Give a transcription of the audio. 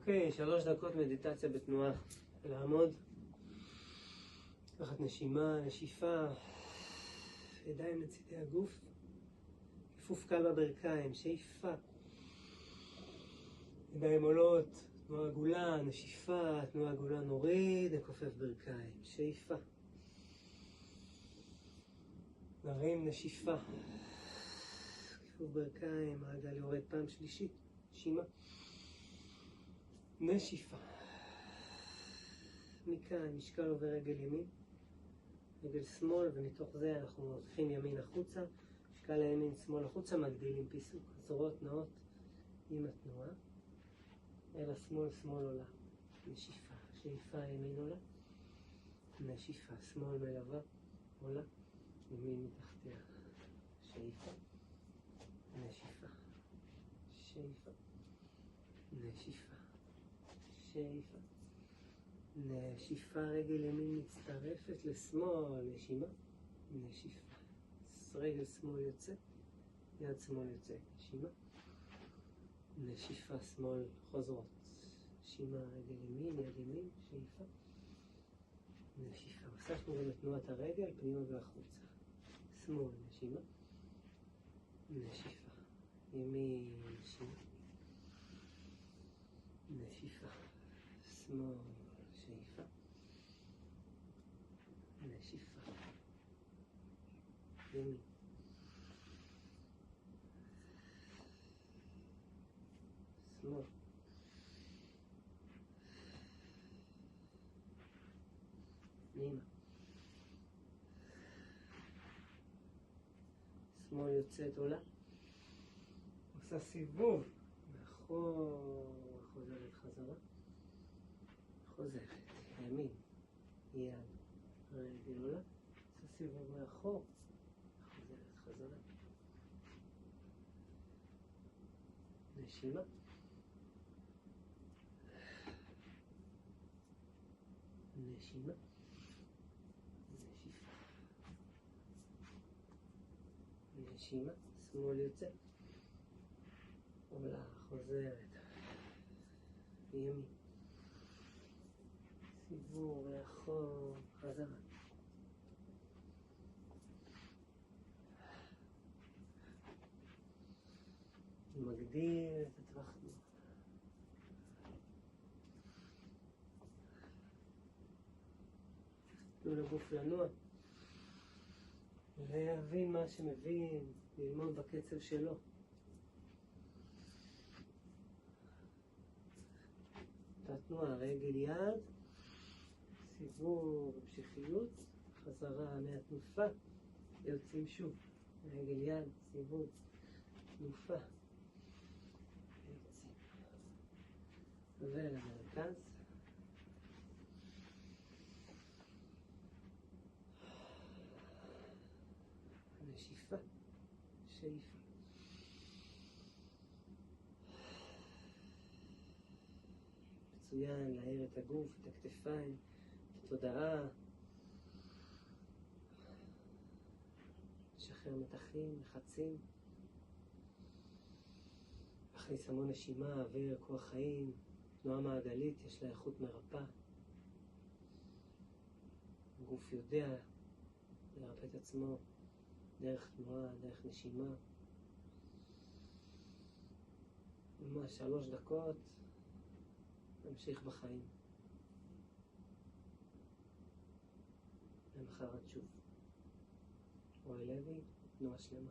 אוקיי, 3 דקות מדיטציה בתנועה. לעמוד, לקחת נשימה, נשיפה, ידיים לצידי הגוף, כיפוף קל בברכיים, שאיפה, ידיים עולות, תנועה עגולה, נשיפה, תנועה עגולה נוריד, נכופף ברכיים, שאיפה, נרים, נשיפה, כיפוף ברכיים, מעגל יורד פעם שלישית, נשימה, נשיפה. מכאן משקל עובר רגל ימין, רגל שמאל, ומתוך זה אנחנו הולכים ימין החוצה, משקל הימין שמאל החוצה, מגדילים פיסוק, זרועות נעות עם התנועה, אל השמאל, שמאל עולה, נשיפה, שאיפה ימין עולה, נשיפה, שמאל מלווה, עולה, ימין מתחתיה, שאיפה, נשיפה, שאיפה, נשיפה, שאיפה, נשיפה, רגל ימין מצטרפת לשמאל, נשימה, נשיפה, רגל שמאל יוצא, יד שמאל יוצא, נשימה, נשיפה, שמאל חוזרות, נשימה, רגל ימין, יד ימין, שאיפה, נשיפה, הוספנו גם את תנועת הרגל, פנימה והחוצה, שמאל, נשימה, נשיפה, ימין, נשימה, נשיפה, שמאל, שאיפה, נשיפה, ימין, שמאל, פנימה, שמאל יוצאת עולה, עושה סיבוב, מאחור, חוזרת חזרה, חוזרת, ימין, יד, רגל עולה, עושה סיבוב מאחור, חוזרת חזרה, נשימה, נשימה, נשיפה, נשימה, שמאל יוצא, עולה, חוזרת, ימין, סיבוב לאחור, חזרה, מגדיל את הטווח תנועה, תנו לגוף לנוע, להבין מה שמבין, ללמוד בקצב שלו. התנועה, רגל יד, סיבוב, המשכיות, חזרה מהתנופה, יוצאים שוב, רגל יד, סיבוב, תנופה, יוצאים, ולמרכז, נשיפה, שאיפה, מצוין, להאיר את הגוף, את הכתפיים, את התודעה, לשחרר מתחים, לחצים, להכניס המון נשימה, אוויר, כוח חיים, תנועה מעגלית, יש לה איכות מרפא, הגוף יודע לרפא את עצמו דרך תנועה, דרך נשימה, ממש 3 דקות, נמשיך בחיים. למחרת שוב. רועי לוי, תנועה שלמה.